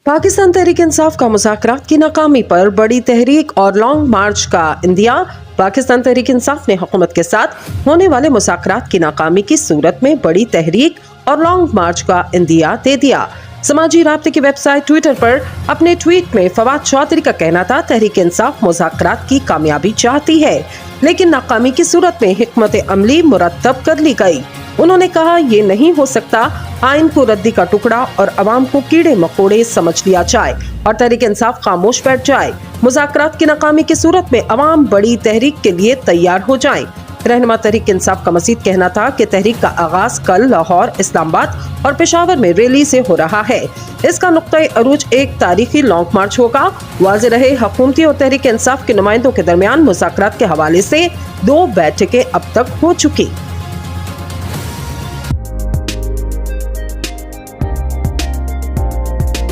पाकिस्तान तहरीक इंसाफ का मुज़ाकरात की नाकामी पर बड़ी तहरीक और लॉन्ग मार्च का इंदिया। पाकिस्तान तहरीक इंसाफ ने हुकूमत के साथ होने वाले मुज़ाकरात की नाकामी की सूरत में बड़ी तहरीक और लॉन्ग मार्च का इंदिया दे दिया। समाजी राब्ते की वेबसाइट ट्विटर पर अपने ट्वीट में फवाद चौधरी का कहना था, तहरीक इंसाफ मुज़ाकरात की कामयाबी चाहती है, लेकिन नाकामी की सूरत में हिकमत अमली मुरतब कर ली गई। उन्होंने कहा, ये नहीं हो सकता आइन को रद्दी का टुकड़ा और अवाम को कीड़े मकोड़े समझ लिया जाए और तहरीक इंसाफ खामोश बैठ जाए। मुज़ाकरात की नाकामी की सूरत में अवाम बड़ी तहरीक के लिए तैयार हो जाएं। रहनुमा तहरीक इंसाफ का मज़ीद कहना था कि तहरीक का आगाज कल लाहौर, इस्लामाबाद और पेशावर में रैली से हो रहा है। इसका नुक्ता अरूज एक तारीखी लॉन्ग मार्च होगा। वाज़ेह रहे, हुकूमती और तहरीक इंसाफ के नुमाइंदों के दरमियान मुज़ाकरात के हवाले से 2 बैठकें अब तक हो चुकी।